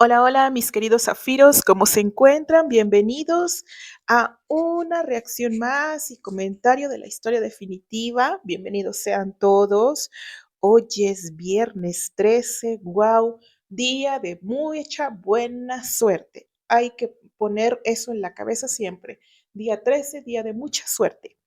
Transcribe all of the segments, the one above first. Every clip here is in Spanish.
Hola, hola, mis queridos zafiros, ¿cómo se encuentran? Bienvenidos a una reacción más y comentario de la historia definitiva. Bienvenidos sean todos. Hoy es viernes 13, wow, día de mucha buena suerte. Hay que poner eso en la cabeza siempre. Día 13, día de mucha suerte.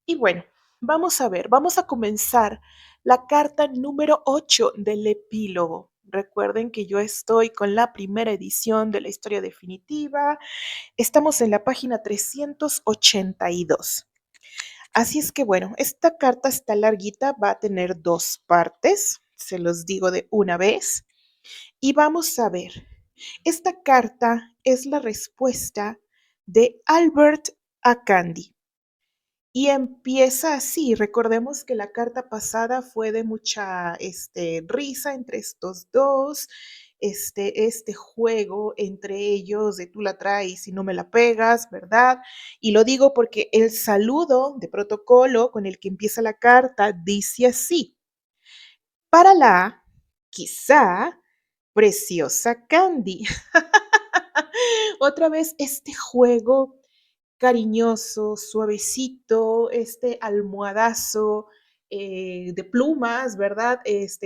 Y bueno, vamos a ver, vamos a comenzar la carta número 8 del epílogo. Recuerden que yo estoy con la primera edición de la historia definitiva. Estamos en la página 382. Así es que bueno, esta carta está larguita, va a tener dos partes, se los digo de una vez. Y vamos a ver, esta carta es la respuesta de Albert a Candy. Y empieza así. Recordemos que la carta pasada fue de mucha risa entre estos dos, este juego entre ellos de tú la traes y no me la pegas, ¿verdad? Y lo digo porque el saludo de protocolo con el que empieza la carta dice así: para la, quizá, preciosa Candy. Otra vez este juego cariñoso, suavecito, este almohadazo de plumas, ¿verdad?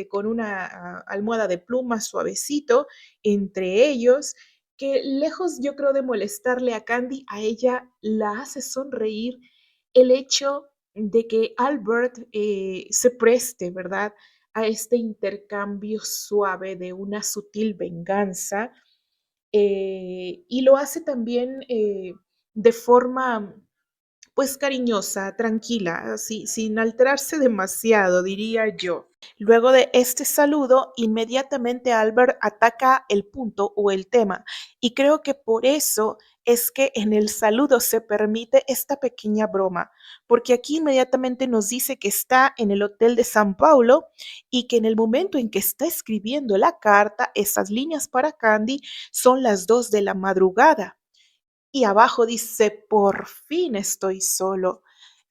Con una almohada de plumas suavecito entre ellos, que lejos yo creo de molestarle a Candy, a ella la hace sonreír el hecho de que Albert se preste, ¿verdad? A este intercambio suave de una sutil venganza, y lo hace también de forma pues cariñosa, tranquila, así, sin alterarse demasiado, diría yo. Luego de este saludo, inmediatamente Albert ataca el punto o el tema, y creo que por eso es que en el saludo se permite esta pequeña broma, porque aquí inmediatamente nos dice que está en el hotel de San Paulo y que en el momento en que está escribiendo la carta, esas líneas para Candy son las 2 de la madrugada. Y abajo dice, por fin estoy solo.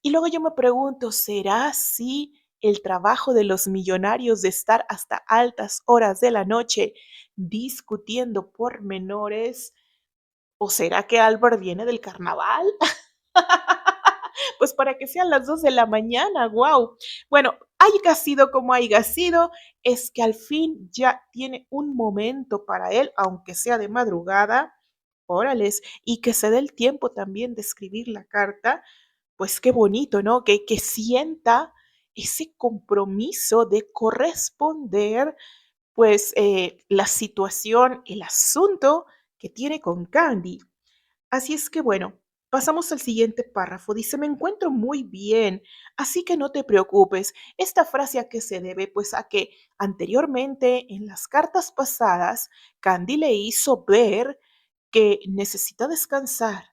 Y luego yo me pregunto, ¿será así el trabajo de los millonarios de estar hasta altas horas de la noche discutiendo pormenores? ¿O será que Albert viene del carnaval? Pues para que sean las 2 de la mañana, wow. Bueno, haya sido como haya sido, es que al fin ya tiene un momento para él, aunque sea de madrugada. Órales, y que se dé el tiempo también de escribir la carta, pues qué bonito, ¿no? Que sienta ese compromiso de corresponder, pues, la situación, el asunto que tiene con Candy. Así es que bueno, pasamos al siguiente párrafo. Dice, me encuentro muy bien, así que no te preocupes. Esta frase a qué se debe? Pues a que anteriormente en las cartas pasadas, Candy le hizo ver que necesita descansar,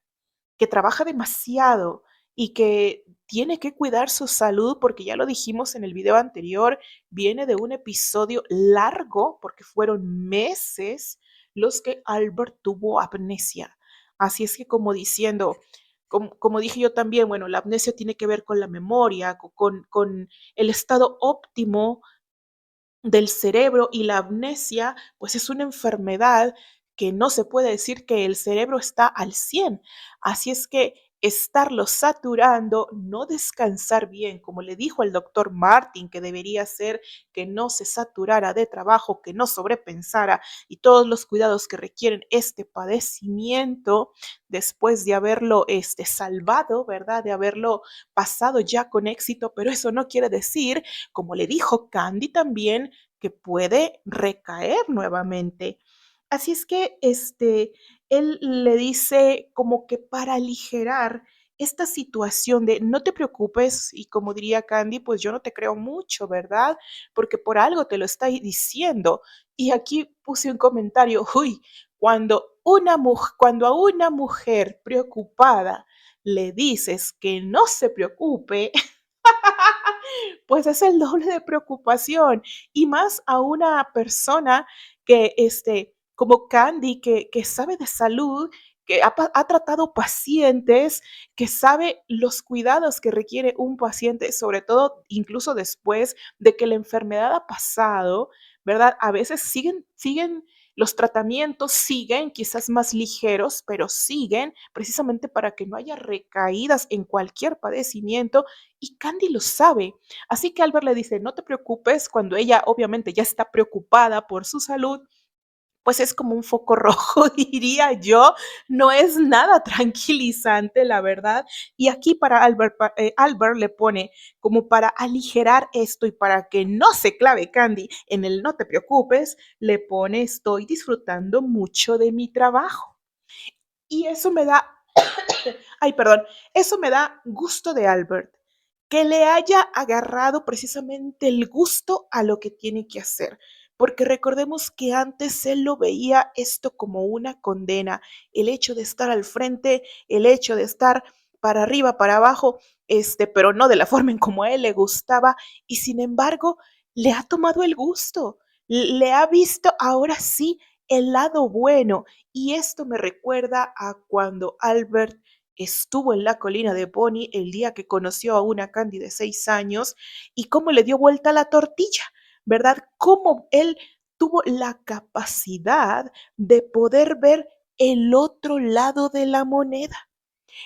que trabaja demasiado y que tiene que cuidar su salud porque ya lo dijimos en el video anterior, viene de un episodio largo porque fueron meses los que Albert tuvo amnesia. Así es que como diciendo, como dije yo también, bueno, la amnesia tiene que ver con la memoria, con el estado óptimo del cerebro, y la amnesia, pues es una enfermedad que no se puede decir que el cerebro está al 100. Así es que estarlo saturando, no descansar bien, como le dijo el doctor Martin que debería ser, que no se saturara de trabajo, que no sobrepensara, y todos los cuidados que requieren este padecimiento después de haberlo salvado, ¿verdad? De haberlo pasado ya con éxito, pero eso no quiere decir, como le dijo Candy también, que puede recaer nuevamente. Así es que él le dice como que para aligerar esta situación de no te preocupes, y como diría Candy, pues yo no te creo mucho, ¿verdad? Porque por algo te lo está diciendo. Y aquí puse un comentario, uy, cuando a una mujer preocupada le dices que no se preocupe, pues es el doble de preocupación, y más a una persona que, como Candy, que sabe de salud, que ha tratado pacientes, que sabe los cuidados que requiere un paciente, sobre todo incluso después de que la enfermedad ha pasado, ¿verdad? A veces siguen Los tratamientos siguen, quizás más ligeros, pero siguen precisamente para que no haya recaídas en cualquier padecimiento y Candy lo sabe. Así que Albert le dice, no te preocupes, cuando ella obviamente ya está preocupada por su salud, pues es como un foco rojo, diría yo, no es nada tranquilizante, la verdad. Y aquí para Albert, Albert le pone como para aligerar esto y para que no se clave Candy en el no te preocupes, le pone estoy disfrutando mucho de mi trabajo. Y eso me da, ay, perdón, eso me da gusto de Albert, que le haya agarrado precisamente el gusto a lo que tiene que hacer. Porque recordemos que antes él lo veía esto como una condena, el hecho de estar al frente, el hecho de estar para arriba, para abajo, pero no de la forma en como a él le gustaba, y sin embargo, le ha tomado el gusto, le ha visto ahora sí el lado bueno, y esto me recuerda a cuando Albert estuvo en la colina de Bonnie el día que conoció a una Candy de 6 años y cómo le dio vuelta la tortilla, ¿verdad? Cómo él tuvo la capacidad de poder ver el otro lado de la moneda.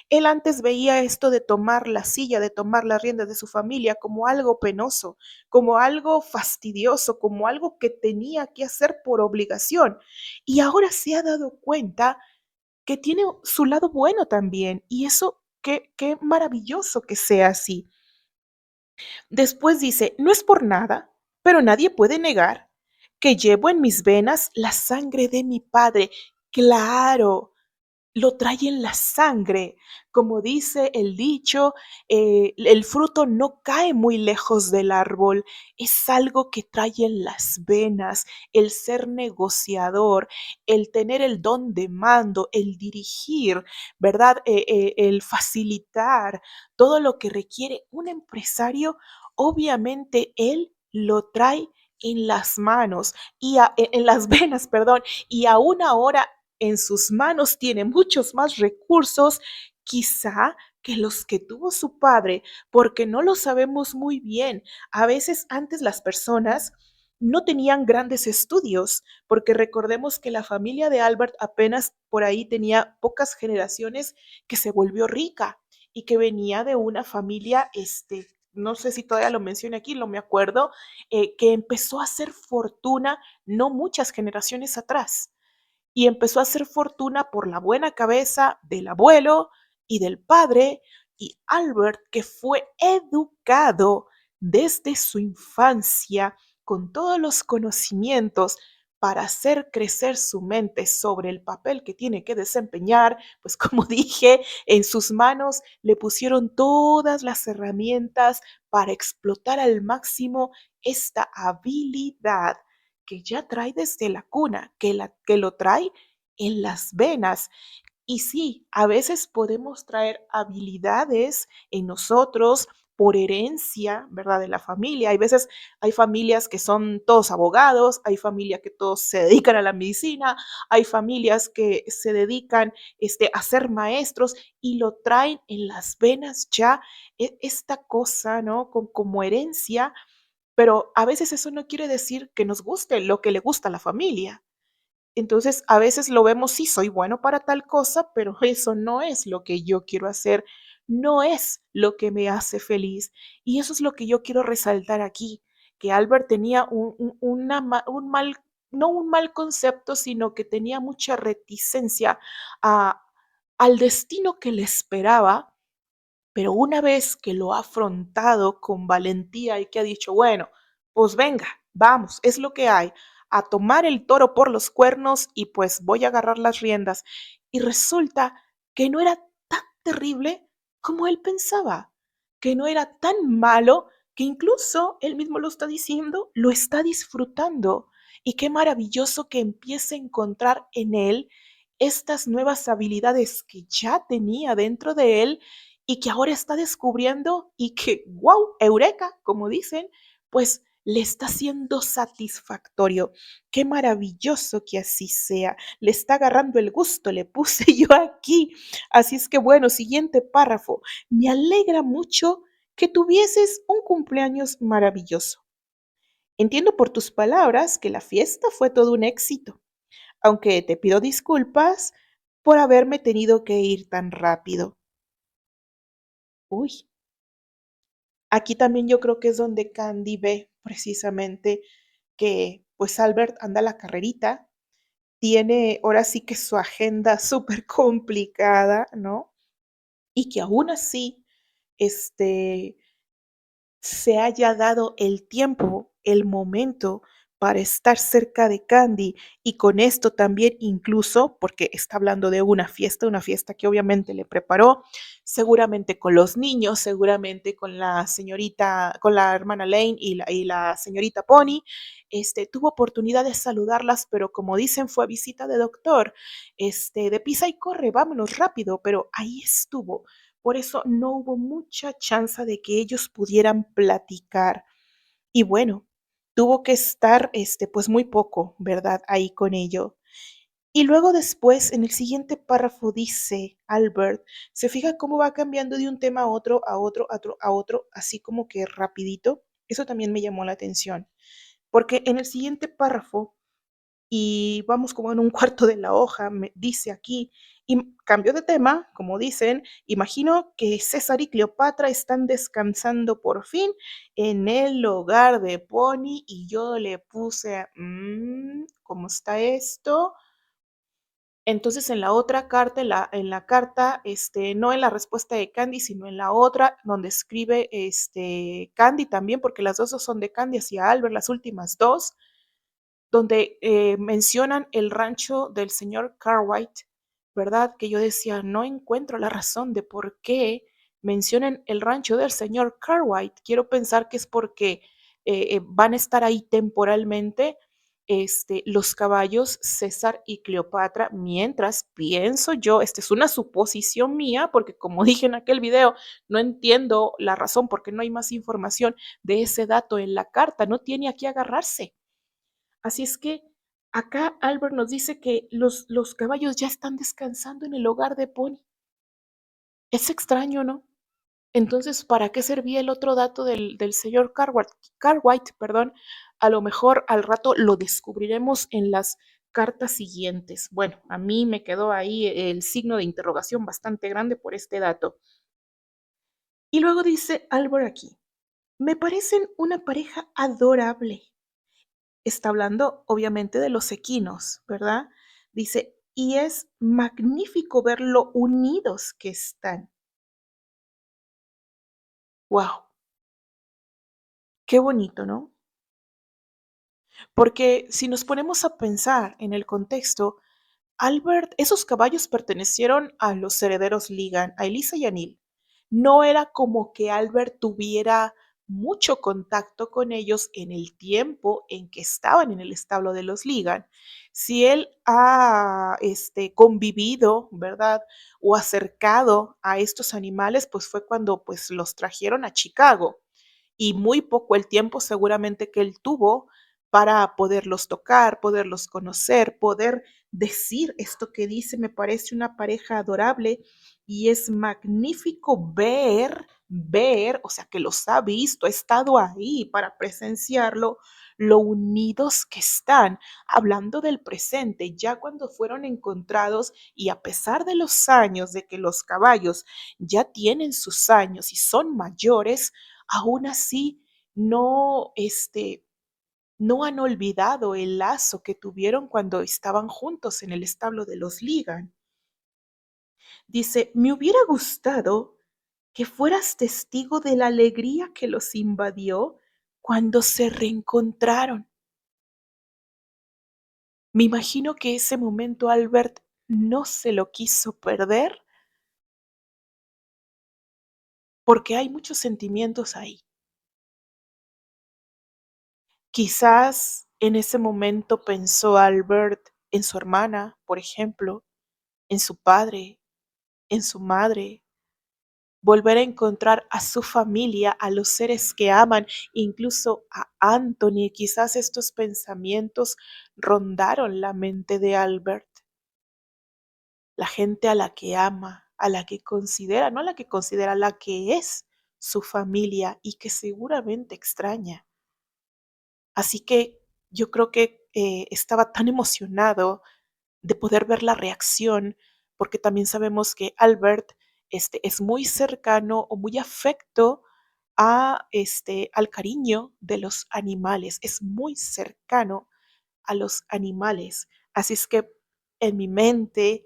Él antes veía esto de tomar la silla, de tomar las riendas de su familia como algo penoso, como algo fastidioso, como algo que tenía que hacer por obligación. Y ahora se ha dado cuenta que tiene su lado bueno también. Y eso, qué maravilloso que sea así. Después dice, no es por nada, pero nadie puede negar que llevo en mis venas la sangre de mi padre. Claro, lo trae en la sangre. Como dice el dicho, el fruto no cae muy lejos del árbol, es algo que trae en las venas, el ser negociador, el tener el don de mando, el dirigir, ¿verdad? El facilitar todo lo que requiere un empresario, obviamente él lo trae en las manos y en las venas, perdón, y aún ahora en sus manos tiene muchos más recursos, quizá que los que tuvo su padre, porque no lo sabemos muy bien. A veces antes las personas no tenían grandes estudios, porque recordemos que la familia de Albert apenas por ahí tenía pocas generaciones que se volvió rica y que venía de una familia, no sé si todavía lo mencioné aquí, no me acuerdo, que empezó a hacer fortuna no muchas generaciones atrás y empezó a hacer fortuna por la buena cabeza del abuelo y del padre, y Albert, que fue educado desde su infancia con todos los conocimientos para hacer crecer su mente sobre el papel que tiene que desempeñar, pues como dije, en sus manos le pusieron todas las herramientas para explotar al máximo esta habilidad que ya trae desde la cuna, que lo trae en las venas. Y sí, a veces podemos traer habilidades en nosotros por herencia, ¿verdad? De la familia. Hay veces, hay familias que son todos abogados, hay familias que todos se dedican a la medicina, hay familias que se dedican a ser maestros y lo traen en las venas ya, esta cosa, ¿no? Como herencia, pero a veces eso no quiere decir que nos guste lo que le gusta a la familia. Entonces, a veces lo vemos, sí, soy bueno para tal cosa, pero eso no es lo que yo quiero hacer, no es lo que me hace feliz. Y eso es lo que yo quiero resaltar aquí, que Albert tenía un mal, no un mal concepto, sino que tenía mucha reticencia a, al destino que le esperaba, pero una vez que lo ha afrontado con valentía y que ha dicho, bueno, pues venga, vamos, es lo que hay, a tomar el toro por los cuernos y pues voy a agarrar las riendas. Y resulta que no era tan terrible como él pensaba, que no era tan malo, que incluso él mismo lo está diciendo, lo está disfrutando. Y qué maravilloso que empiece a encontrar en él estas nuevas habilidades que ya tenía dentro de él y que ahora está descubriendo y que, wow, eureka, como dicen, pues le está siendo satisfactorio. Qué maravilloso que así sea. Le está agarrando el gusto, le puse yo aquí. Así es que bueno, siguiente párrafo. Me alegra mucho que tuvieses un cumpleaños maravilloso. Entiendo por tus palabras que la fiesta fue todo un éxito. aunque te pido disculpas por haberme tenido que ir tan rápido. Uy, aquí también yo creo que es donde Candy ve precisamente que pues Albert anda a la carrerita, tiene ahora sí que su agenda súper complicada, ¿no? Y que aún así, este, se haya dado el tiempo, el momento para estar cerca de Candy y con esto también incluso, porque está hablando de una fiesta que obviamente le preparó, seguramente con los niños, seguramente con la señorita, con la hermana Lane y la señorita Pony, tuvo oportunidad de saludarlas, pero como dicen, fue visita de doctor, de pisa y corre, vámonos rápido, pero ahí estuvo, por eso no hubo mucha chance de que ellos pudieran platicar. Y bueno, tuvo que estar, pues muy poco, ¿verdad? Ahí con ello. Y luego después, en el siguiente párrafo dice Albert, se fija cómo va cambiando de un tema a otro, a otro, a otro, a otro, así como que rapidito. Eso también me llamó la atención, porque en el siguiente párrafo y vamos como en un cuarto de la hoja, me dice aquí, y cambio de tema, como dicen, imagino que César y Cleopatra están descansando por fin en el hogar de Pony y yo le puse, ¿cómo está esto? Entonces en la otra carta, en la carta, no en la respuesta de Candy, sino en la otra, donde escribe Candy también, porque las dos son de Candy hacia Albert, las últimas dos, donde mencionan el rancho del señor Cartwright, ¿verdad? Que yo decía, no encuentro la razón de por qué mencionan el rancho del señor Cartwright. Quiero pensar que es porque van a estar ahí temporalmente los caballos César y Cleopatra, mientras pienso yo, esta es una suposición mía, porque como dije en aquel video, no entiendo la razón porque no hay más información de ese dato en la carta, no tiene a qué agarrarse. Así es que acá Albert nos dice que los caballos ya están descansando en el hogar de Pony. Es extraño, ¿no? Entonces, ¿para qué servía el otro dato del señor Cartwright, perdón? A lo mejor al rato lo descubriremos en las cartas siguientes. Bueno, a mí me quedó ahí el signo de interrogación bastante grande por este dato. Y luego dice Albert aquí, me parecen una pareja adorable. Está hablando obviamente de los equinos, ¿verdad? Dice, y es magnífico ver lo unidos que están. ¡Wow! Qué bonito, ¿no? Porque si nos ponemos a pensar en el contexto, Albert, esos caballos pertenecieron a los herederos Ligan, a Elisa y a Neil. No era como que Albert tuviera mucho contacto con ellos en el tiempo en que estaban en el establo de los Ligan. Si él ha convivido, ¿verdad? O acercado a estos animales, pues fue cuando pues, los trajeron a Chicago y muy poco el tiempo seguramente que él tuvo para poderlos tocar, poderlos conocer, poder decir esto que dice, me parece una pareja adorable y es magnífico ver, o sea, que los ha visto, ha estado ahí para presenciarlo, lo unidos que están, hablando del presente, ya cuando fueron encontrados y a pesar de los años, de que los caballos ya tienen sus años y son mayores, aún así no, no han olvidado el lazo que tuvieron cuando estaban juntos en el establo de los Ligan. Dice, me hubiera gustado que fueras testigo de la alegría que los invadió cuando se reencontraron. Me imagino que ese momento Albert no se lo quiso perder porque hay muchos sentimientos ahí. Quizás en ese momento pensó Albert en su hermana, por ejemplo, en su padre, en su madre, volver a encontrar a su familia, a los seres que aman, incluso a Anthony. Quizás estos pensamientos rondaron la mente de Albert, la gente a la que ama, a la que considera, no a la que considera, a la que es su familia y que seguramente extraña. Así que yo creo que estaba tan emocionado de poder ver la reacción, porque también sabemos que Albert es muy cercano o muy afecto al cariño de los animales, es muy cercano a los animales. Así es que en mi mente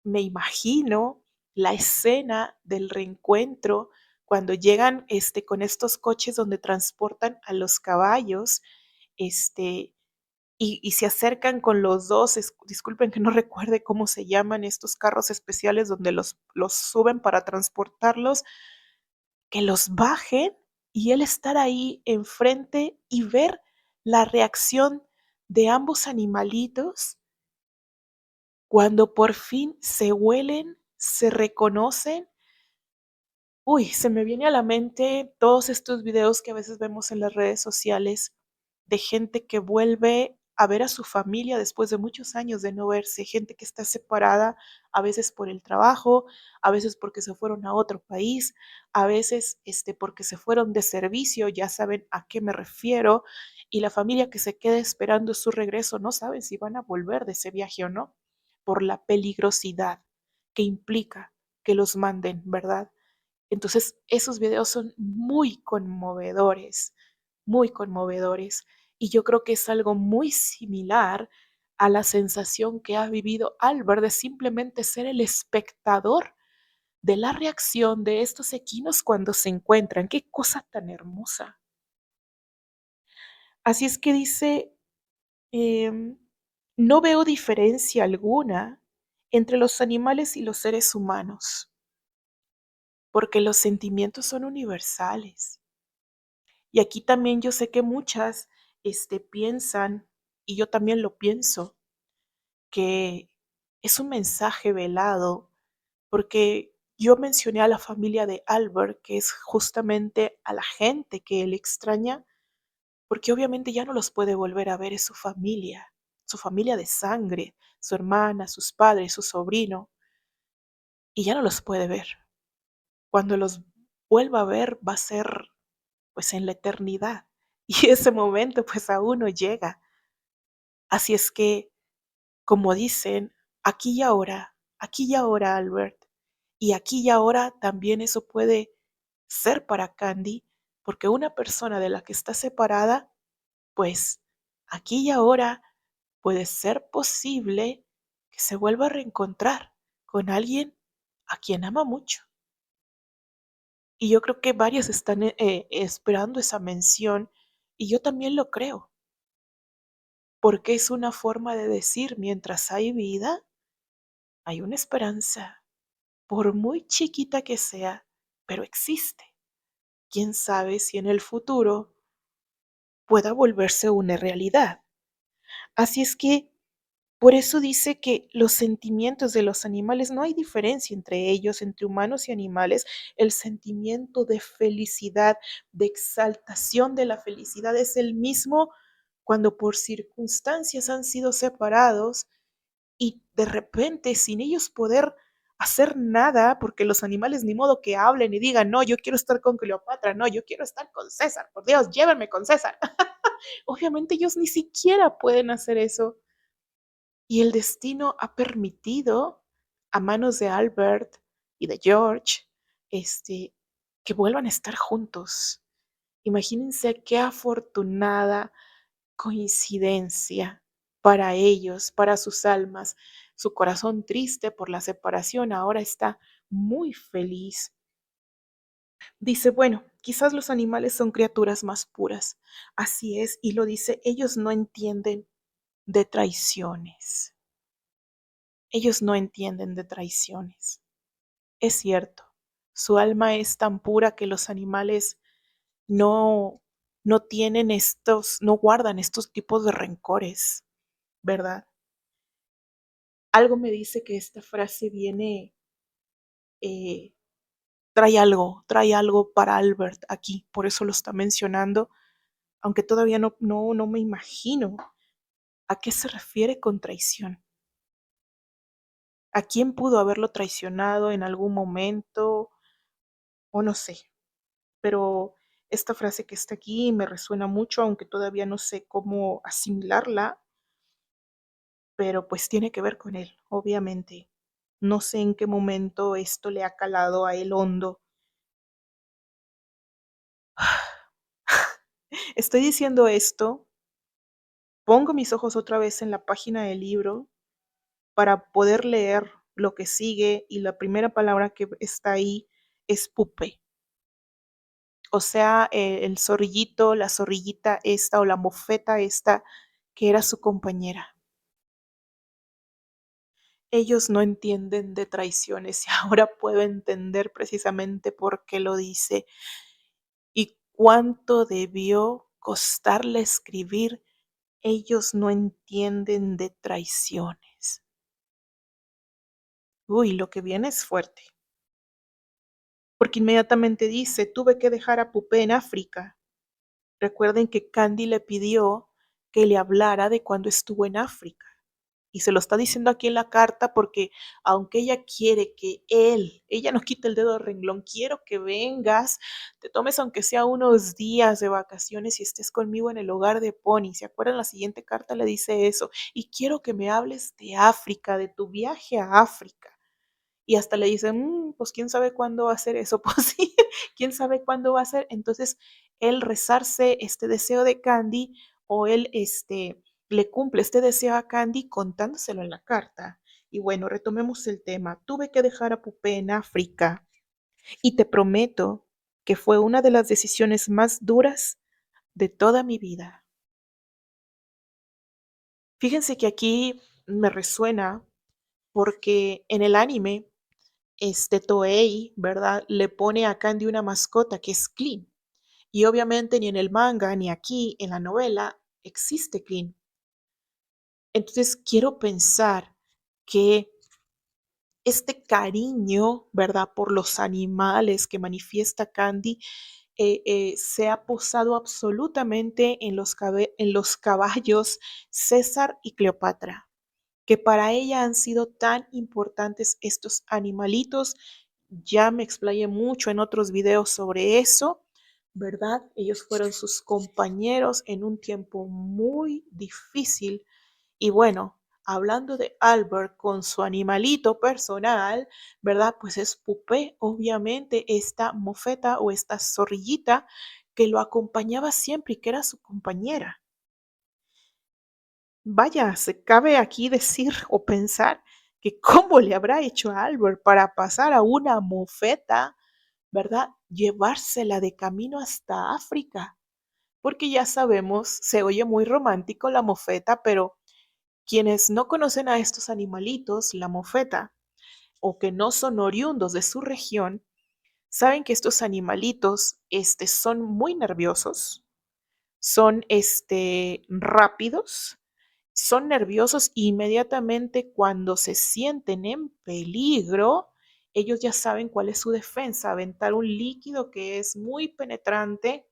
me imagino la escena del reencuentro cuando llegan con estos coches donde transportan a los caballos, este, y se acercan con los dos, disculpen que no recuerde cómo se llaman estos carros especiales donde los suben para transportarlos, que los bajen y él estar ahí enfrente y ver la reacción de ambos animalitos cuando por fin se huelen, se reconocen. Uy, se me viene a la mente todos estos videos que a veces vemos en las redes sociales de gente que vuelve a ver a su familia después de muchos años de no verse, gente que está separada, a veces por el trabajo, a veces porque se fueron a otro país, a veces porque se fueron de servicio, ya saben a qué me refiero, y la familia que se queda esperando su regreso no sabe si van a volver de ese viaje o no, por la peligrosidad que implica que los manden, ¿verdad? Entonces, esos videos son muy conmovedores, muy conmovedores. Y yo creo que es algo muy similar a la sensación que ha vivido Albert de simplemente ser el espectador de la reacción de estos equinos cuando se encuentran. Qué cosa tan hermosa. Así es que dice, em, no veo diferencia alguna entre los animales y los seres humanos, porque los sentimientos son universales. Y aquí también yo sé que muchas piensan, y yo también lo pienso, que es un mensaje velado, porque yo mencioné a la familia de Albert, que es justamente a la gente que él extraña, porque obviamente ya no los puede volver a ver, es su familia de sangre, su hermana, sus padres, su sobrino, y ya no los puede ver. Cuando los vuelva a ver va a ser pues en la eternidad. Y ese momento pues aún no llega. Así es que, como dicen, aquí y ahora, Albert, y aquí y ahora también eso puede ser para Candy, porque una persona de la que está separada, pues aquí y ahora puede ser posible que se vuelva a reencontrar con alguien a quien ama mucho. Y yo creo que varias están esperando esa mención y yo también lo creo, porque es una forma de decir, mientras hay vida, hay una esperanza, por muy chiquita que sea, pero existe. Quién sabe si en el futuro pueda volverse una realidad. Así es que por eso dice que los sentimientos de los animales, no hay diferencia entre ellos, entre humanos y animales. El sentimiento de felicidad, de exaltación de la felicidad es el mismo cuando por circunstancias han sido separados y de repente sin ellos poder hacer nada, porque los animales ni modo que hablen y digan, no, yo quiero estar con Cleopatra, no, yo quiero estar con César, por Dios, llévenme con César. Obviamente ellos ni siquiera pueden hacer eso. Y el destino ha permitido a manos de Albert y de George, que vuelvan a estar juntos. Imagínense qué afortunada coincidencia para ellos, para sus almas. Su corazón triste por la separación ahora está muy feliz. Dice, bueno, quizás los animales son criaturas más puras. Así es, y lo dice, ellos no entienden de traiciones. Ellos no entienden de traiciones. Es cierto, su alma es tan pura que los animales no, no tienen no guardan estos tipos de rencores, ¿verdad? Algo me dice que esta frase viene, eh, trae algo para Albert aquí, por eso lo está mencionando, aunque todavía no me imagino a qué se refiere con traición. ¿A quién pudo haberlo traicionado en algún momento? O no sé, pero esta frase que está aquí me resuena mucho, aunque todavía no sé cómo asimilarla. pero pues tiene que ver con él, obviamente. No sé en qué momento esto le ha calado a él hondo. Estoy diciendo esto, pongo mis ojos otra vez en la página del libro para poder leer lo que sigue y la primera palabra que está ahí es pupe. O sea, el zorrillito, la zorrillita esta o la mofeta esta que era su compañera. Ellos no entienden de traiciones y ahora puedo entender precisamente por qué lo dice y cuánto debió costarle escribir. Ellos no entienden de traiciones. Uy, lo que viene es fuerte, porque inmediatamente dice, tuve que dejar a Pupé en África. Recuerden que Candy le pidió que le hablara de cuando estuvo en África. Y se lo está diciendo aquí en la carta porque aunque ella quiere que ella no quite el dedo del renglón, quiero que vengas, te tomes aunque sea unos días de vacaciones y estés conmigo en el hogar de Pony. ¿Se acuerdan? La siguiente carta le dice eso. Y quiero que me hables de África, de tu viaje a África. Y hasta le dicen, pues quién sabe cuándo va a ser eso, pues sí, quién sabe cuándo va a ser. Entonces, él rezarse este deseo de Candy o él le cumple este deseo a Candy contándoselo en la carta. Y bueno, retomemos el tema. Tuve que dejar a Pupé en África y te prometo que fue una de las decisiones más duras de toda mi vida. Fíjense que aquí me resuena porque en el anime Toei, ¿verdad? Le pone a Candy una mascota que es Clean. Y obviamente ni en el manga ni aquí en la novela existe Clean. Entonces quiero pensar que este cariño, ¿verdad? Por los animales que manifiesta Candy se ha posado absolutamente en los caballos César y Cleopatra, que para ella han sido tan importantes estos animalitos. Ya me explayé mucho en otros videos sobre eso, ¿verdad? Ellos fueron sus compañeros en un tiempo muy difícil. Y bueno, hablando de Albert con su animalito personal, ¿verdad? Pues es Pupé, obviamente, esta mofeta o esta zorrillita que lo acompañaba siempre y que era su compañera. Vaya, se cabe aquí decir o pensar que cómo le habrá hecho a Albert para pasar a una mofeta, ¿verdad? Llevársela de camino hasta África. Porque ya sabemos, se oye muy romántico la mofeta, pero quienes no conocen a estos animalitos, la mofeta, o que no son oriundos de su región, saben que estos animalitos son muy nerviosos, son rápidos, son nerviosos e inmediatamente cuando se sienten en peligro, ellos ya saben cuál es su defensa, aventar un líquido que es muy penetrante,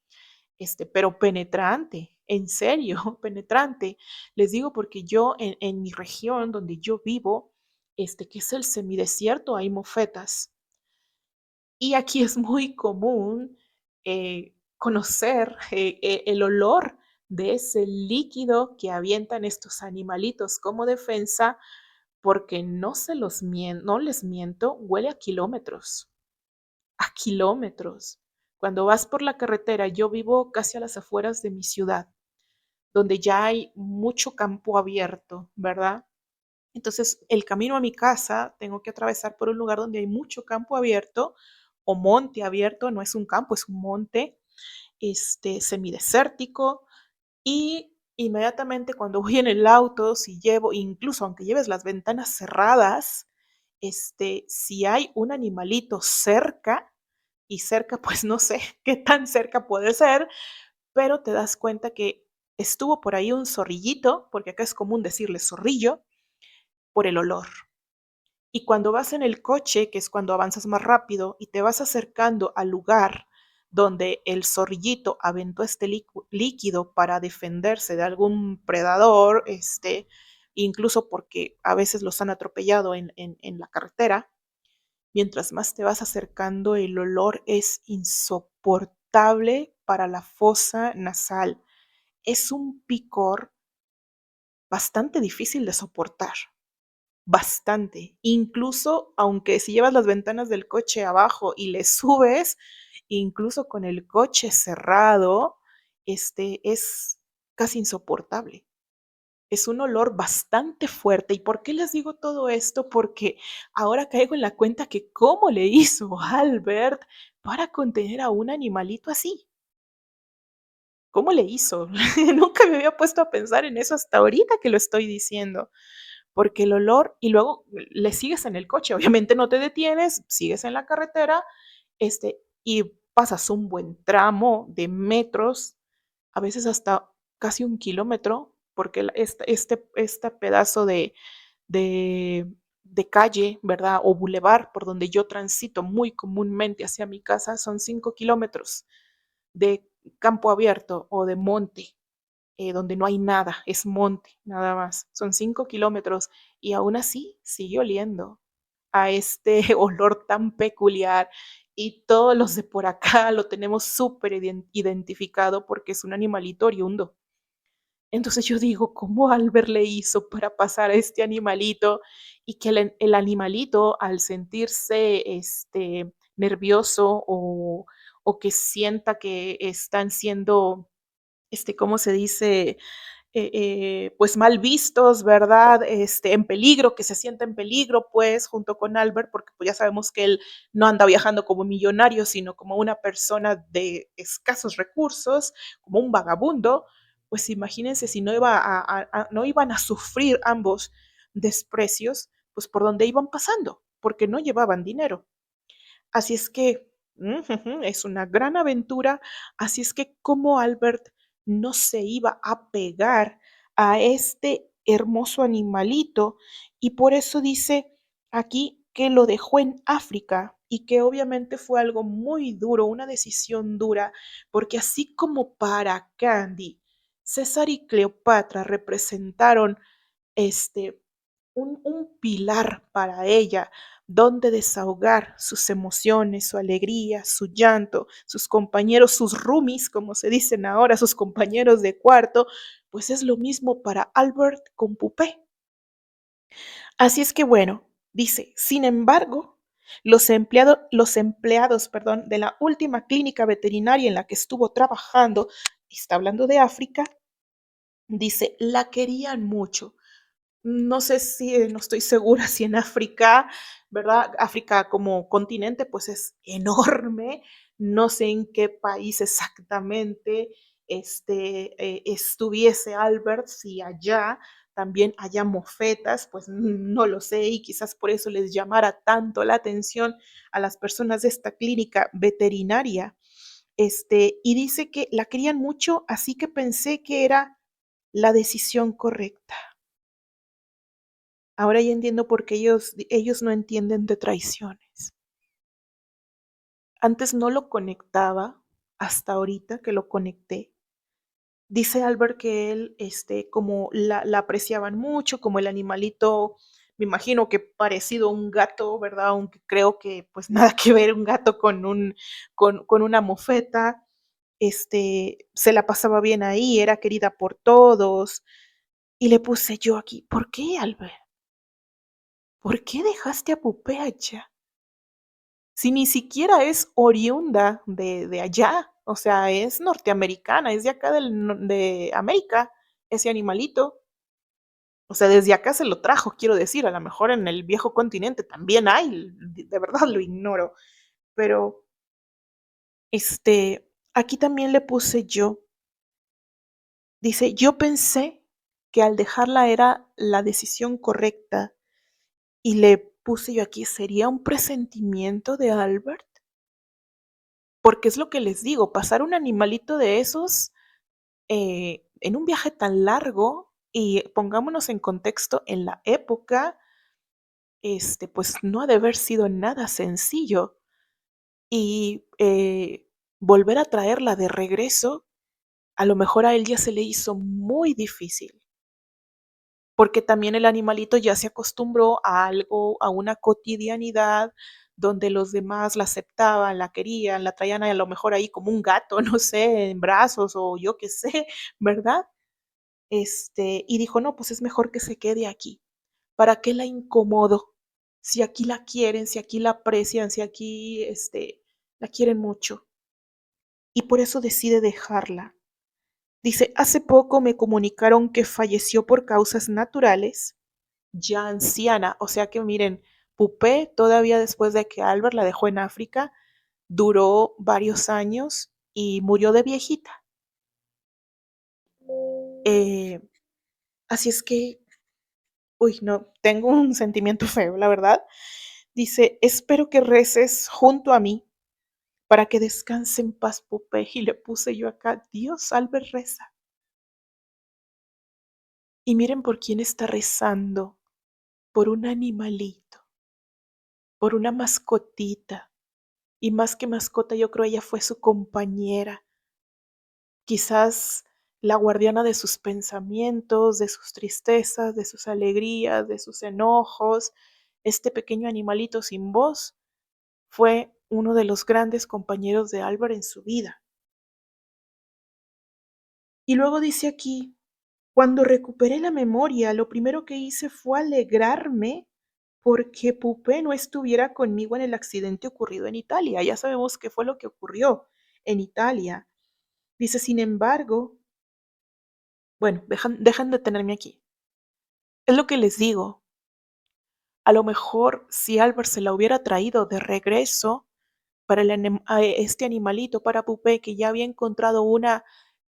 pero penetrante, en serio, penetrante. Les digo porque yo en mi región donde yo vivo, que es el semidesierto, hay mofetas. Y aquí es muy común conocer el olor de ese líquido que avientan estos animalitos como defensa, porque no les miento, huele a kilómetros. Cuando vas por la carretera, yo vivo casi a las afueras de mi ciudad, donde ya hay mucho campo abierto, ¿verdad? Entonces, el camino a mi casa tengo que atravesar por un lugar donde hay mucho campo abierto o monte abierto, no es un campo, es un monte, semidesértico, y inmediatamente cuando voy en el auto, si llevo, incluso aunque lleves las ventanas cerradas, si hay un animalito cerca, y cerca, pues no sé qué tan cerca puede ser, pero te das cuenta que estuvo por ahí un zorrillito, porque acá es común decirle zorrillo, por el olor. Y cuando vas en el coche, que es cuando avanzas más rápido, y te vas acercando al lugar donde el zorrillito aventó este líquido para defenderse de algún predador, incluso porque a veces los han atropellado en la carretera, mientras más te vas acercando, el olor es insoportable para la fosa nasal. Es un picor bastante difícil de soportar, bastante. Incluso aunque si llevas las ventanas del coche abajo y le subes, incluso con el coche cerrado, es casi insoportable. Es un olor bastante fuerte. ¿Y por qué les digo todo esto? Porque ahora caigo en la cuenta que cómo le hizo Albert para contener a un animalito así. ¿Cómo le hizo? Nunca me había puesto a pensar en eso hasta ahorita que lo estoy diciendo, porque el olor y luego le sigues en el coche, obviamente no te detienes, sigues en la carretera, y pasas un buen tramo de metros, a veces hasta casi 1 kilómetro, porque este pedazo de, de calle, ¿verdad? O bulevar por donde yo transito muy comúnmente hacia mi casa son 5 kilómetros de campo abierto o de monte, donde no hay nada, es monte, nada más. Son 5 kilómetros y aún así sigue oliendo a este olor tan peculiar y todos los de por acá lo tenemos súper identificado porque es un animalito oriundo. Entonces yo digo, ¿cómo Albert le hizo para pasar a este animalito y que el animalito al sentirse nervioso o que sienta que están siendo, ¿cómo se dice? Pues mal vistos, ¿verdad? En peligro, que se sienta en peligro, pues, junto con Albert, porque pues ya sabemos que él no anda viajando como millonario, sino como una persona de escasos recursos, como un vagabundo, pues imagínense si no, no iban a sufrir ambos desprecios, pues por donde iban pasando, porque no llevaban dinero. Así es que es una gran aventura. Así es que como Albert no se iba a pegar a este hermoso animalito y por eso dice aquí que lo dejó en África y que obviamente fue algo muy duro, una decisión dura, porque así como para Candy, César y Cleopatra representaron este, un pilar para ella, donde desahogar sus emociones, su alegría, su llanto, sus compañeros, sus roomies, como se dicen ahora, sus compañeros de cuarto, pues es lo mismo para Albert con Pupé. Así es que bueno, dice, sin embargo, los empleados, perdón, de la última clínica veterinaria en la que estuvo trabajando, está hablando de África, dice, la querían mucho. No sé si, no estoy segura si en África, ¿verdad? África como continente, pues es enorme. No sé en qué país exactamente estuviese Albert, si allá también haya mofetas, pues no lo sé y quizás por eso les llamara tanto la atención a las personas de esta clínica veterinaria. Y dice que la querían mucho, así que pensé que era la decisión correcta. Ahora ya entiendo por qué ellos no entienden de traiciones. Antes no lo conectaba, hasta ahorita que lo conecté. Dice Albert que él, como la apreciaban mucho, como el animalito, me imagino que parecido a un gato, ¿verdad? Aunque creo que pues nada que ver un gato con una mofeta. Se la pasaba bien ahí, era querida por todos. Y le puse yo aquí, ¿por qué, Albert? ¿Por qué dejaste a Pupé allá? Si ni siquiera es oriunda de allá, o sea, es norteamericana, es de acá de América, ese animalito. O sea, desde acá se lo trajo, quiero decir, a lo mejor en el viejo continente también hay, de verdad lo ignoro, pero aquí también le puse yo, dice, yo pensé que al dejarla era la decisión correcta y le puse yo aquí, ¿sería un presentimiento de Albert? Porque es lo que les digo, pasar un animalito de esos en un viaje tan largo y pongámonos en contexto en la época, pues no ha de haber sido nada sencillo y volver a traerla de regreso, a lo mejor a él ya se le hizo muy difícil, porque también el animalito ya se acostumbró a algo, a una cotidianidad donde los demás la aceptaban, la querían, la traían a lo mejor ahí como un gato, no sé, en brazos o yo qué sé, ¿verdad? y dijo, no, pues es mejor que se quede aquí. ¿Para qué la incomodo? Si aquí la quieren, si aquí la aprecian, si aquí, la quieren mucho. Y por eso decide dejarla. Dice, hace poco me comunicaron que falleció por causas naturales, ya anciana. O sea que miren, Pupé, todavía después de que Albert la dejó en África, duró varios años y murió de viejita. Eh, así es que, uy, no, tengo un sentimiento feo, la verdad. Dice, espero que reces junto a mí para que descanse en paz, Pupé. Y le puse yo acá, Dios, Albert reza. Y miren por quién está rezando, por un animalito, por una mascotita. Y más que mascota, yo creo ella fue su compañera, quizás la guardiana de sus pensamientos, de sus tristezas, de sus alegrías, de sus enojos. Este pequeño animalito sin voz fue uno de los grandes compañeros de Álvaro en su vida. Y luego dice aquí, cuando recuperé la memoria, lo primero que hice fue alegrarme porque Pupé no estuviera conmigo en el accidente ocurrido en Italia. Ya sabemos qué fue lo que ocurrió en Italia. Dice, sin embargo, bueno, dejan de tenerme aquí. Es lo que les digo. A lo mejor si Albert se la hubiera traído de regreso para a este animalito, para Pupé, que ya había encontrado una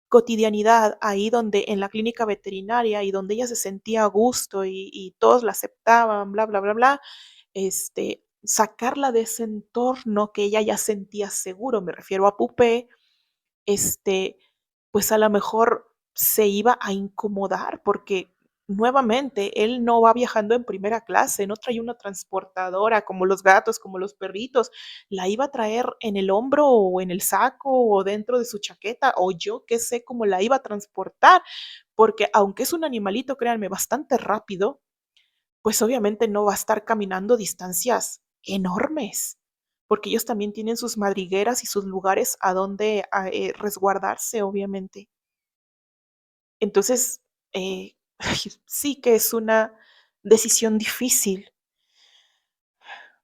cotidianidad ahí donde en la clínica veterinaria y donde ella se sentía a gusto y todos la aceptaban, bla, bla, bla, bla, sacarla de ese entorno que ella ya sentía seguro, me refiero a Pupé, este, pues a lo mejor se iba a incomodar porque nuevamente él no va viajando en primera clase, no trae una transportadora como los gatos, como los perritos, la iba a traer en el hombro o en el saco o dentro de su chaqueta o yo qué sé cómo la iba a transportar, porque aunque es un animalito, créanme, bastante rápido, pues obviamente no va a estar caminando distancias enormes, porque ellos también tienen sus madrigueras y sus lugares a donde resguardarse, obviamente. Entonces, sí que es una decisión difícil.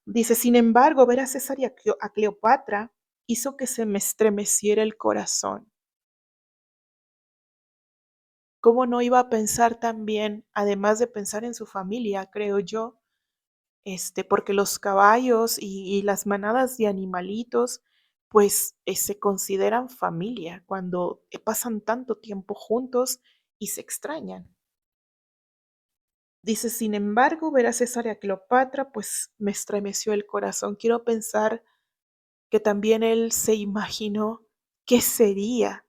Dice, sin embargo, ver a César y a Cleopatra hizo que se me estremeciera el corazón. ¿Cómo no iba a pensar también, además de pensar en su familia, creo yo, porque los caballos y las manadas de animalitos, pues se consideran familia cuando pasan tanto tiempo juntos y se extrañan. Dice, sin embargo, ver a César y a Cleopatra, pues me estremeció el corazón. Quiero pensar que también él se imaginó qué sería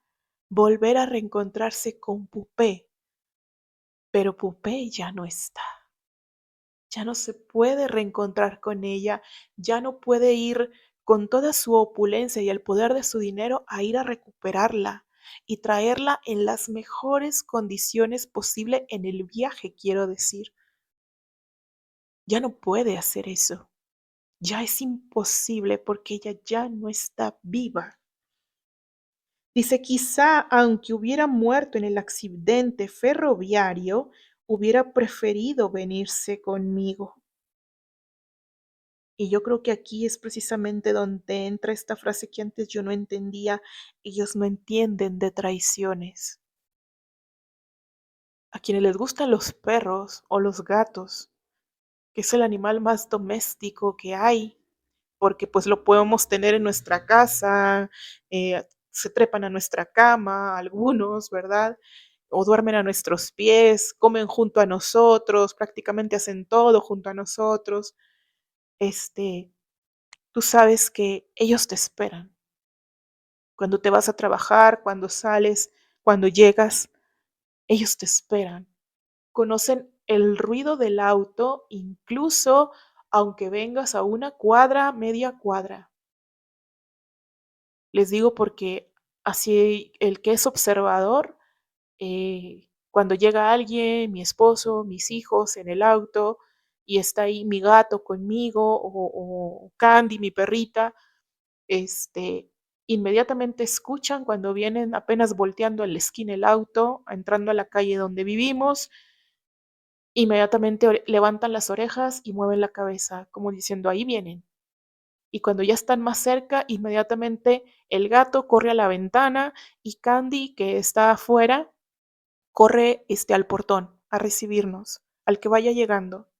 volver a reencontrarse con Pupé, pero Pupé ya no está. Ya no se puede reencontrar con ella, ya no puede ir con toda su opulencia y el poder de su dinero a ir a recuperarla y traerla en las mejores condiciones posible en el viaje, quiero decir. Ya no puede hacer eso. Ya es imposible porque ella ya no está viva. Dice, quizá aunque hubiera muerto en el accidente ferroviario, hubiera preferido venirse conmigo. Y yo creo que aquí es precisamente donde entra esta frase que antes yo no entendía. Ellos no entienden de traiciones. A quienes les gustan los perros o los gatos, que es el animal más doméstico que hay, porque pues lo podemos tener en nuestra casa, se trepan a nuestra cama, algunos, ¿verdad? O duermen a nuestros pies, comen junto a nosotros, prácticamente hacen todo junto a nosotros. Este, Tú sabes que ellos te esperan. Cuando te vas a trabajar, cuando sales, cuando llegas, ellos te esperan. Conocen el ruido del auto, incluso aunque vengas a una cuadra, media cuadra. Les digo porque así el que es observador, cuando llega alguien, mi esposo, mis hijos en el auto, y está ahí mi gato conmigo o Candy, mi perrita, este, Inmediatamente escuchan cuando vienen apenas volteando a la esquina el auto, entrando a la calle donde vivimos, inmediatamente levantan las orejas y mueven la cabeza, como diciendo, ahí vienen. Y cuando ya están más cerca, inmediatamente el gato corre a la ventana y Candy, que está afuera, corre al portón a recibirnos, al que vaya llegando.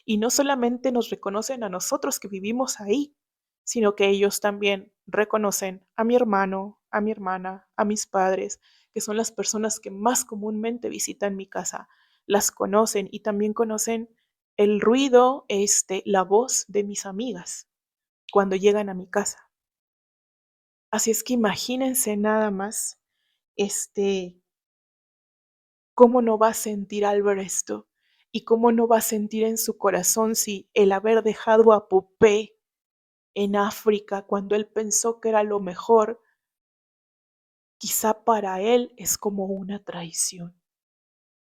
Y no solamente nos reconocen a nosotros que vivimos ahí, sino que ellos también reconocen a mi hermano, a mi hermana, a mis padres, que son las personas que más comúnmente visitan mi casa. Las conocen y también conocen el ruido, la voz de mis amigas cuando llegan a mi casa. Así es que imagínense nada más, cómo no va a sentir Albert esto y cómo no va a sentir en su corazón si el haber dejado a Pupé en África cuando él pensó que era lo mejor, quizá para él es como una traición.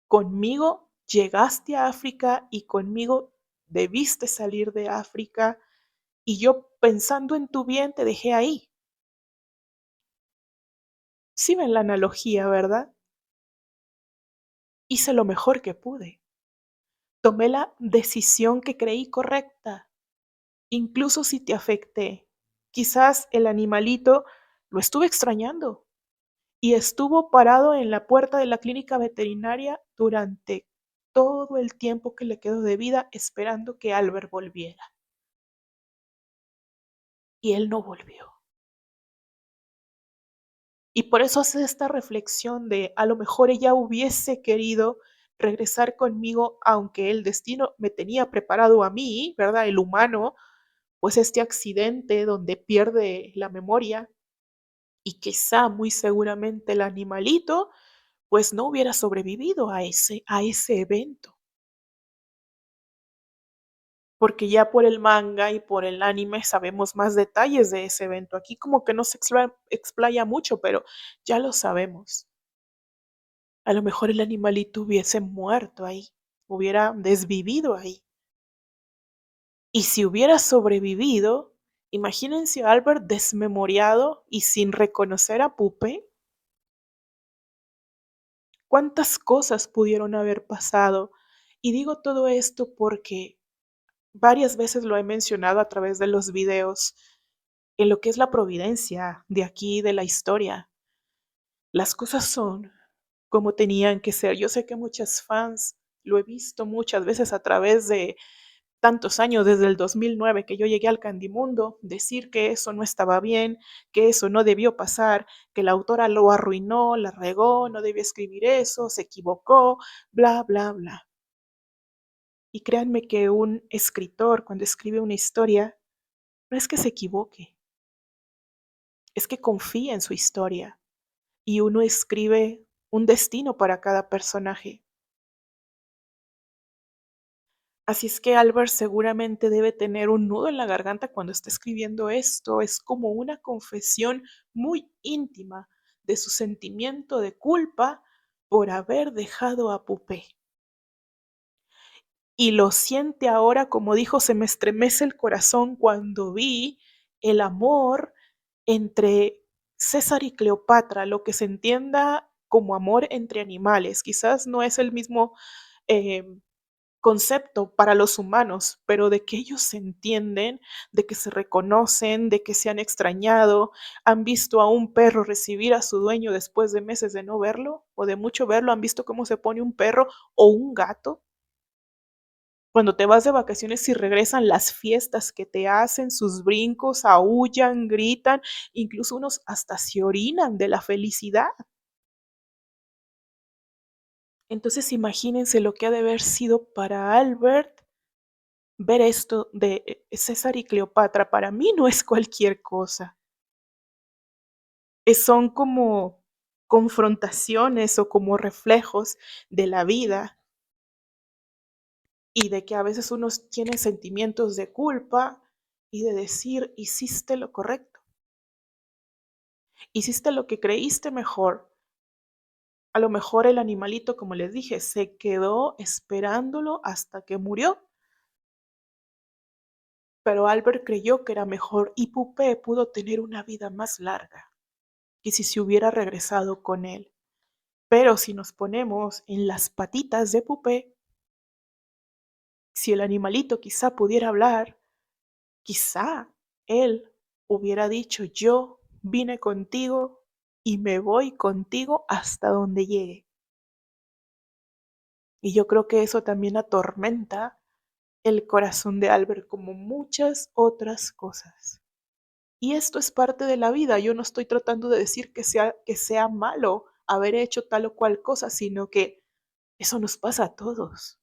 Conmigo llegaste a África y conmigo debiste salir de África y yo pensando en tu bien te dejé ahí. Sí ven la analogía, ¿verdad? Hice lo mejor que pude. Tomé la decisión que creí correcta, incluso si te afecté. Quizás el animalito lo estuve extrañando y estuvo parado en la puerta de la clínica veterinaria durante todo el tiempo que le quedó de vida esperando que Albert volviera. Y él no volvió. Y por eso hace esta reflexión de a lo mejor ella hubiese querido regresar conmigo, aunque el destino me tenía preparado a mí, ¿verdad? El humano, pues este accidente donde pierde la memoria y quizá muy seguramente el animalito, pues no hubiera sobrevivido a ese evento. Porque ya por el manga y por el anime sabemos más detalles de ese evento. Aquí como que no se explaya mucho, pero ya lo sabemos. A lo mejor el animalito hubiese muerto ahí, hubiera desvivido ahí. Y si hubiera sobrevivido, imagínense a Albert desmemoriado y sin reconocer a Pupe. ¿Cuántas cosas pudieron haber pasado? Y digo todo esto porque varias veces lo he mencionado a través de los videos en lo que es la providencia de aquí, de la historia. Las cosas son como tenían que ser. Yo sé que muchas fans lo he visto muchas veces a través de tantos años, desde el 2009 que yo llegué al Candimundo, decir que eso no estaba bien, que eso no debió pasar, que la autora lo arruinó, la regó, no debía escribir eso, se equivocó, bla, bla, bla. Y créanme que un escritor, cuando escribe una historia, no es que se equivoque, es que confía en su historia y uno escribe un destino para cada personaje. Así es que Albert seguramente debe tener un nudo en la garganta cuando está escribiendo esto. Es como una confesión muy íntima de su sentimiento de culpa por haber dejado a Pupé. Y lo siente ahora, como dijo, se me estremece el corazón cuando vi el amor entre César y Cleopatra, lo que se entienda como amor entre animales. Quizás no es el mismo eh, concepto para los humanos, pero de que ellos se entienden, de que se reconocen, de que se han extrañado, han visto a un perro recibir a su dueño después de meses de no verlo o de mucho verlo, han visto cómo se pone un perro o un gato. Cuando te vas de vacaciones y regresan las fiestas que te hacen, sus brincos, aúllan, gritan, incluso unos hasta se orinan de la felicidad. Entonces imagínense lo que ha de haber sido para Albert ver esto de César y Cleopatra. Para mí no es cualquier cosa. Son como confrontaciones o como reflejos de la vida y de que a veces uno tiene sentimientos de culpa y de decir, hiciste lo correcto, hiciste lo que creíste mejor. A lo mejor el animalito, como les dije, se quedó esperándolo hasta que murió. Pero Albert creyó que era mejor y Pupé pudo tener una vida más larga que si se hubiera regresado con él. Pero si nos ponemos en las patitas de Pupé, si el animalito quizá pudiera hablar, quizá él hubiera dicho: yo vine contigo y me voy contigo hasta donde llegue. Y yo creo que eso también atormenta el corazón de Albert como muchas otras cosas. Y esto es parte de la vida. Yo no estoy tratando de decir que sea malo haber hecho tal o cual cosa, sino que eso nos pasa a todos.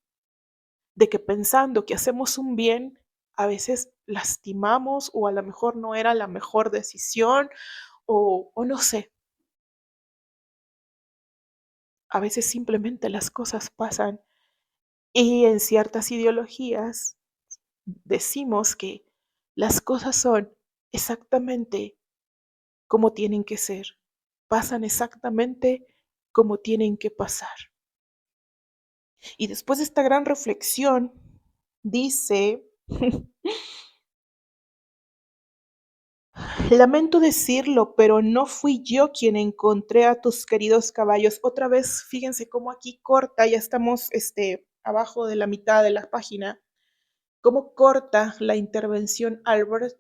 De que pensando que hacemos un bien, a veces lastimamos o a lo mejor no era la mejor decisión o no sé. A veces simplemente las cosas pasan y en ciertas ideologías decimos que las cosas son exactamente como tienen que ser, pasan exactamente como tienen que pasar. Y después de esta gran reflexión, dice, lamento decirlo, pero no fui yo quien encontré a tus queridos caballos. Otra vez, fíjense cómo aquí corta, ya estamos abajo de la mitad de la página, cómo corta la intervención Albert,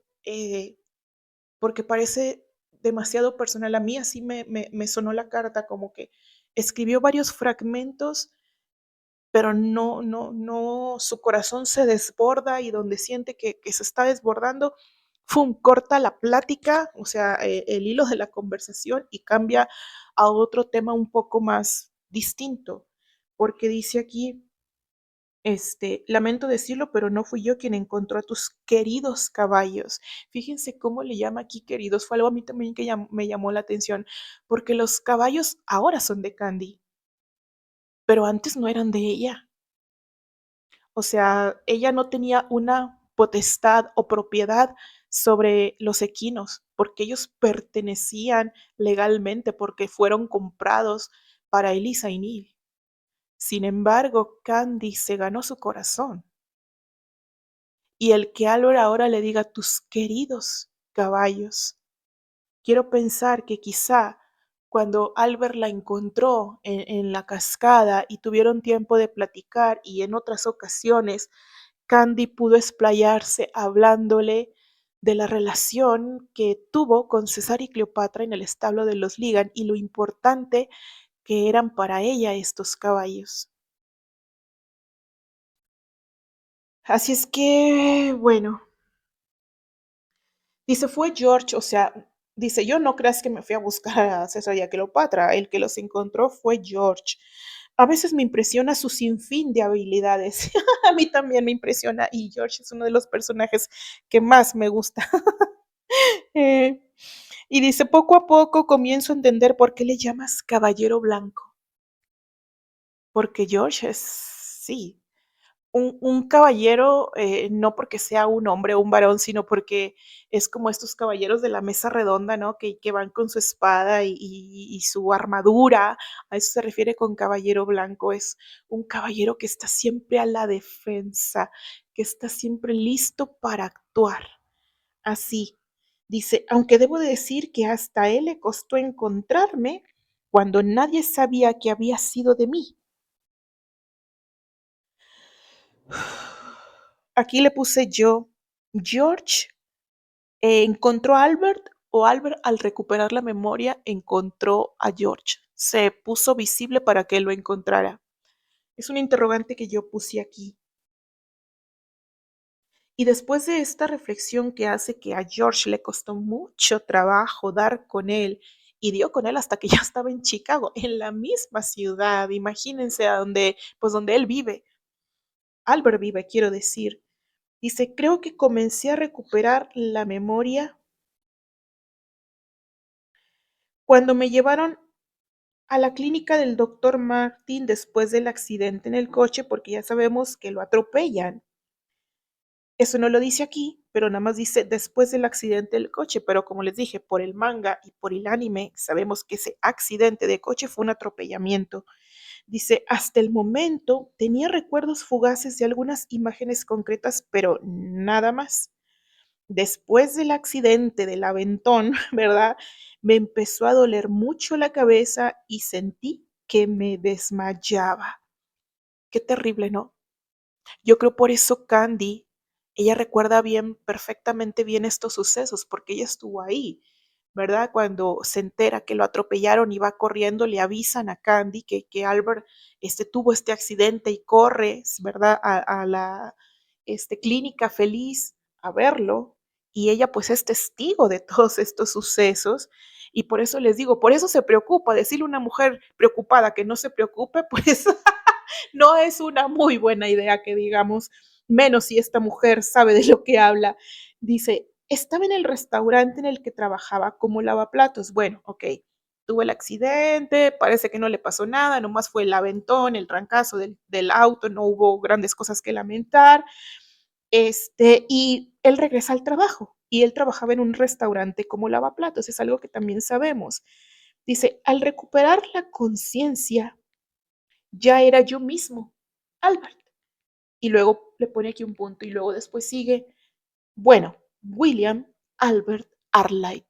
porque parece demasiado personal. A mí así me sonó la carta, como que escribió varios fragmentos, pero no, su corazón se desborda y donde siente que se está desbordando, ¡fum!, corta la plática, o sea, el hilo de la conversación y cambia a otro tema un poco más distinto, porque dice aquí, lamento decirlo, pero no fui yo quien encontró a tus queridos caballos. Fíjense cómo le llama aquí queridos. Fue algo a mí también que me llamó la atención, porque los caballos ahora son de Candy, pero antes no eran de ella. O sea, ella no tenía una potestad o propiedad sobre los equinos, porque ellos pertenecían legalmente, porque fueron comprados para Elisa y Neil. Sin embargo, Candy se ganó su corazón. Y el que Albert ahora le diga tus queridos caballos. Quiero pensar que quizá cuando Albert la encontró en la cascada y tuvieron tiempo de platicar y en otras ocasiones Candy pudo explayarse hablándole de la relación que tuvo con César y Cleopatra en el establo de los Ligan y lo importante que eran para ella estos caballos. Así es que, bueno, dice, fue George, o sea, dice, yo no creas que me fui a buscar a César y a Cleopatra, el que los encontró fue George. A veces me impresiona su sinfín de habilidades. A mí también me impresiona y George es uno de los personajes que más me gusta. Eh, y dice, poco a poco comienzo a entender por qué le llamas Caballero Blanco. Porque George es, sí, un caballero, no porque sea un hombre o un varón, sino porque es como estos caballeros de la mesa redonda, ¿no? Que van con su espada y su armadura. A eso se refiere con caballero blanco. Es un caballero que está siempre a la defensa, que está siempre listo para actuar. Así, dice, aunque debo de decir que hasta a él le costó encontrarme cuando nadie sabía que había sido de mí. Aquí le puse yo, George encontró a Albert o Albert al recuperar la memoria encontró a George. Se puso visible para que él lo encontrara. Es un interrogante que yo puse aquí. Y después de esta reflexión que hace que a George le costó mucho trabajo dar con él y dio con él hasta que ya estaba en Chicago, en la misma ciudad, imagínense a donde, pues donde él vive, Albert vive, quiero decir. Dice, creo que comencé a recuperar la memoria cuando me llevaron a la clínica del doctor Martin después del accidente en el coche, porque ya sabemos que lo atropellan. Eso no lo dice aquí, pero nada más dice después del accidente del coche, pero como les dije, por el manga y por el anime, sabemos que ese accidente de coche fue un atropellamiento. Dice, hasta el momento tenía recuerdos fugaces de algunas imágenes concretas, pero nada más. Después del accidente del aventón, ¿verdad? Me empezó a doler mucho la cabeza y sentí que me desmayaba. Qué terrible, ¿no? Yo creo por eso Candy, ella recuerda bien, perfectamente bien estos sucesos, porque ella estuvo ahí, ¿verdad? Cuando se entera que lo atropellaron y va corriendo, le avisan a Candy que Albert tuvo este accidente y corre, ¿verdad? A la clínica feliz a verlo. Y ella pues es testigo de todos estos sucesos. Y por eso les digo, por eso se preocupa. Decirle a una mujer preocupada que no se preocupe, pues no es una muy buena idea que digamos, menos si esta mujer sabe de lo que habla. Dice, estaba en el restaurante en el que trabajaba como lavaplatos. Bueno, ok, tuvo el accidente, parece que no le pasó nada, nomás fue el aventón, el trancazo del auto, no hubo grandes cosas que lamentar. Y él regresa al trabajo y él trabajaba en un restaurante como lavaplatos, es algo que también sabemos. Dice, al recuperar la conciencia, ya era yo mismo, Albert. Y luego le pone aquí un punto y luego después sigue, bueno, William Albert Arlight.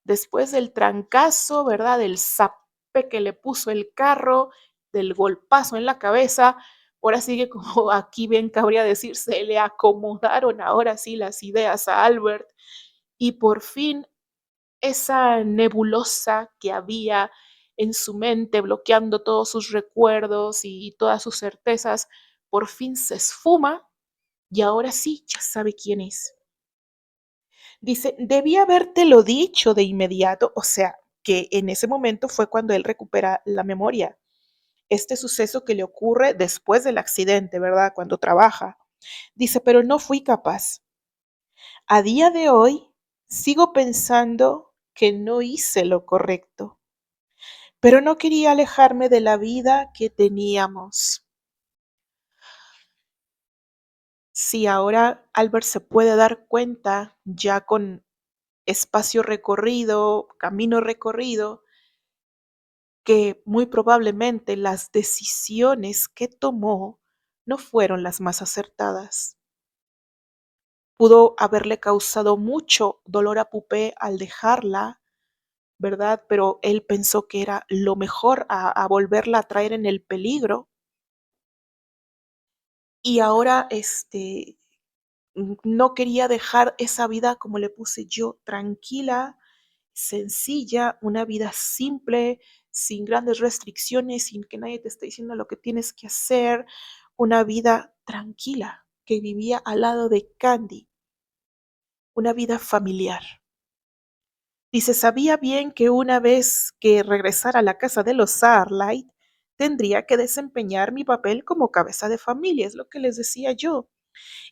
Después del trancazo, ¿verdad? Del zape que le puso el carro, del golpazo en la cabeza, ahora sigue como aquí bien cabría decir, se le acomodaron ahora sí las ideas a Albert y por fin esa nebulosa que había en su mente bloqueando todos sus recuerdos y todas sus certezas, por fin se esfuma y ahora sí ya sabe quién es. Dice, debí habértelo dicho de inmediato, o sea, que en ese momento fue cuando él recupera la memoria. Este suceso que le ocurre después del accidente, ¿verdad? Cuando trabaja. Dice, pero no fui capaz. A día de hoy sigo pensando que no hice lo correcto, pero no quería alejarme de la vida que teníamos. Si ahora Albert se puede dar cuenta ya con espacio recorrido, camino recorrido, que muy probablemente las decisiones que tomó no fueron las más acertadas. Pudo haberle causado mucho dolor a Pupé al dejarla, ¿verdad? Pero él pensó que era lo mejor a volverla a traer en el peligro. Y ahora, no quería dejar esa vida, como le puse yo, tranquila, sencilla, una vida simple, sin grandes restricciones, sin que nadie te esté diciendo lo que tienes que hacer, una vida tranquila que vivía al lado de Candy, una vida familiar. Dice, sabía bien que una vez que regresara a la casa de los Sarlight, tendría que desempeñar mi papel como cabeza de familia, es lo que les decía yo.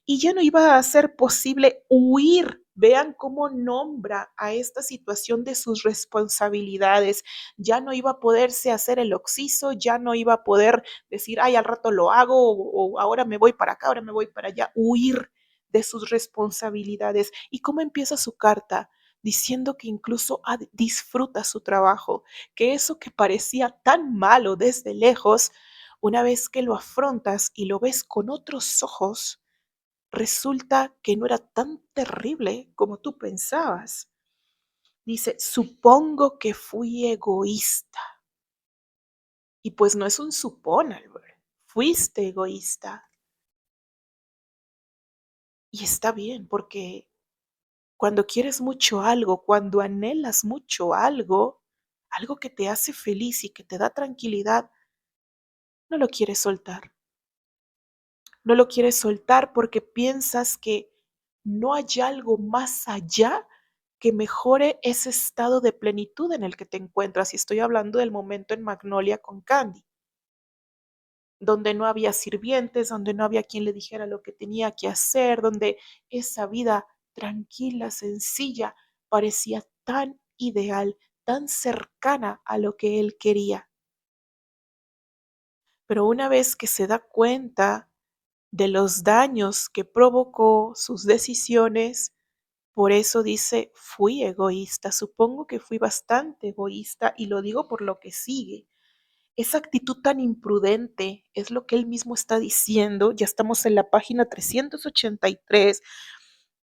Y ya no iba a ser posible huir. Vean cómo nombra a esta situación de sus responsabilidades. Ya no iba a poderse hacer el oxiso, ya no iba a poder decir, ay, al rato lo hago, o ahora me voy para acá, ahora me voy para allá. Huir de sus responsabilidades. ¿Y cómo empieza su carta? Diciendo que incluso disfruta su trabajo, que eso que parecía tan malo desde lejos, una vez que lo afrontas y lo ves con otros ojos, resulta que no era tan terrible como tú pensabas. Dice, supongo que fui egoísta. Y pues no es un supón, Albert. Fuiste egoísta. Y está bien, porque cuando quieres mucho algo, cuando anhelas mucho algo, algo que te hace feliz y que te da tranquilidad, no lo quieres soltar. No lo quieres soltar porque piensas que no hay algo más allá que mejore ese estado de plenitud en el que te encuentras. Y estoy hablando del momento en Magnolia con Candy, donde no había sirvientes, donde no había quien le dijera lo que tenía que hacer, donde esa vida tranquila, sencilla, parecía tan ideal, tan cercana a lo que él quería. Pero una vez que se da cuenta de los daños que provocó sus decisiones, por eso dice, fui egoísta, supongo que fui bastante egoísta y lo digo por lo que sigue. Esa actitud tan imprudente es lo que él mismo está diciendo, ya estamos en la página 383,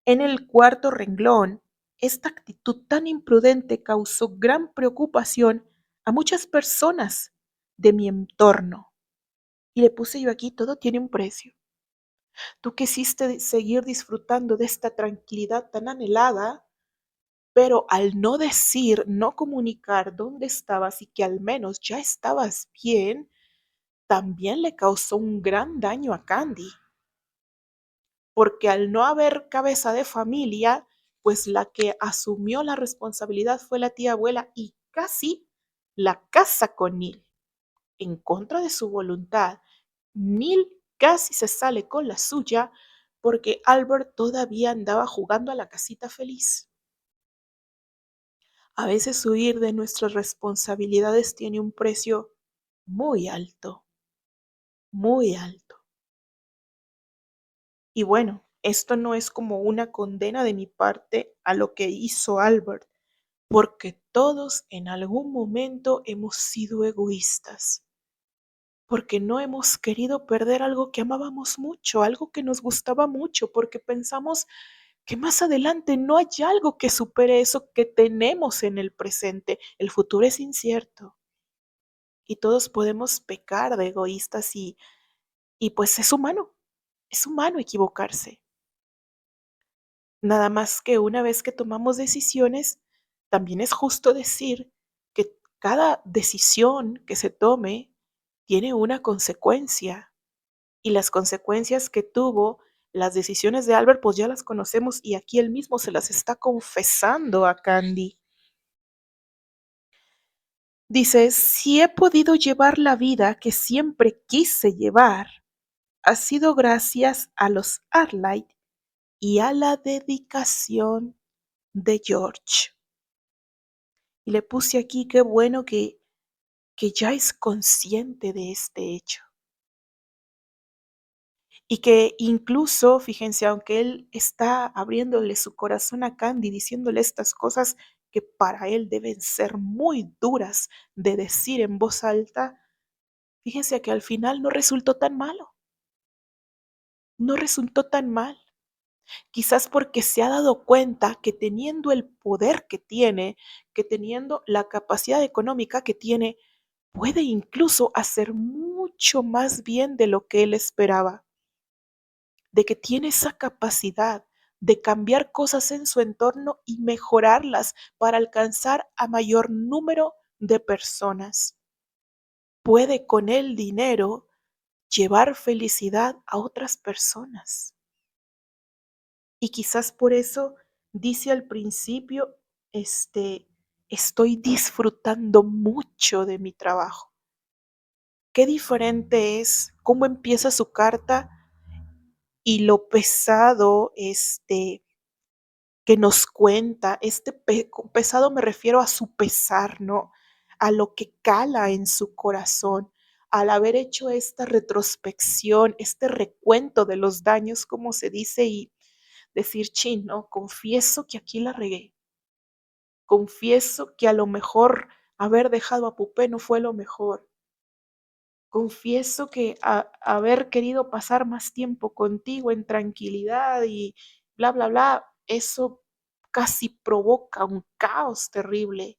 En el cuarto renglón, esta actitud tan imprudente causó gran preocupación a muchas personas de mi entorno. Y le puse yo aquí, todo tiene un precio. Tú quisiste seguir disfrutando de esta tranquilidad tan anhelada, pero al no decir, no comunicar dónde estabas y que al menos ya estabas bien, también le causó un gran daño a Candy, porque al no haber cabeza de familia, pues la que asumió la responsabilidad fue la tía abuela y casi la casa con Neil, en contra de su voluntad. Neil casi se sale con la suya porque Albert todavía andaba jugando a la casita feliz. A veces huir de nuestras responsabilidades tiene un precio muy alto, muy alto. Y bueno, esto no es como una condena de mi parte a lo que hizo Albert, porque todos en algún momento hemos sido egoístas, porque no hemos querido perder algo que amábamos mucho, algo que nos gustaba mucho, porque pensamos que más adelante no hay algo que supere eso que tenemos en el presente. El futuro es incierto y todos podemos pecar de egoístas y pues es humano equivocarse. Nada más que una vez que tomamos decisiones, también es justo decir que cada decisión que se tome tiene una consecuencia. Y las consecuencias que tuvo las decisiones de Albert, pues ya las conocemos y aquí él mismo se las está confesando a Candy. Dice, si he podido llevar la vida que siempre quise llevar, ha sido gracias a los Arlight y a la dedicación de George. Y le puse aquí, qué bueno que ya es consciente de este hecho. Y que incluso, fíjense, aunque él está abriéndole su corazón a Candy, diciéndole estas cosas que para él deben ser muy duras de decir en voz alta, fíjense que al final no resultó tan malo, no resultó tan mal. Quizás porque se ha dado cuenta que teniendo el poder que tiene, que teniendo la capacidad económica que tiene, puede incluso hacer mucho más bien de lo que él esperaba, de que tiene esa capacidad de cambiar cosas en su entorno y mejorarlas para alcanzar a mayor número de personas. Puede con el dinero llevar felicidad a otras personas. Y quizás por eso dice al principio, estoy disfrutando mucho de mi trabajo. Qué diferente es cómo empieza su carta y lo pesado que nos cuenta. Con pesado me refiero a su pesar, ¿no? A lo que cala en su corazón, al haber hecho esta retrospección, este recuento de los daños, como se dice, y decir, chin, ¿no? Confieso que aquí la regué. Confieso que a lo mejor haber dejado a Pupé no fue lo mejor. Confieso que haber querido pasar más tiempo contigo en tranquilidad y bla, bla, bla, eso casi provoca un caos terrible.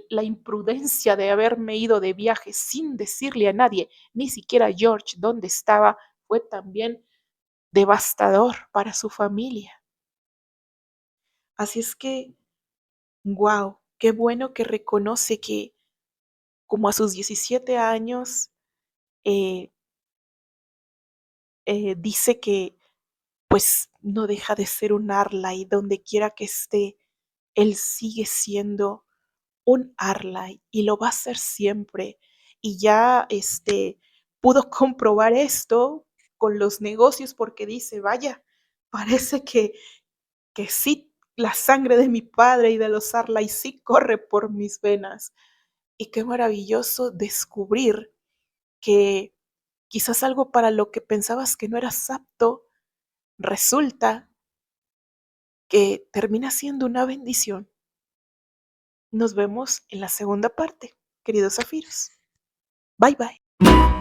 La imprudencia de haberme ido de viaje sin decirle a nadie, ni siquiera a George, dónde estaba, fue también devastador para su familia. Así es que, wow, qué bueno que reconoce que como a sus 17 años, eh, dice que pues no deja de ser un Arlay donde quiera que esté, él sigue siendo un Arlay y lo va a ser siempre. Y ya pudo comprobar esto con los negocios porque dice, vaya, parece que sí, la sangre de mi padre y de los Arlay sí corre por mis venas. Y qué maravilloso descubrir que quizás algo para lo que pensabas que no eras apto, resulta que termina siendo una bendición. Nos vemos en la segunda parte, queridos zafiros. Bye bye.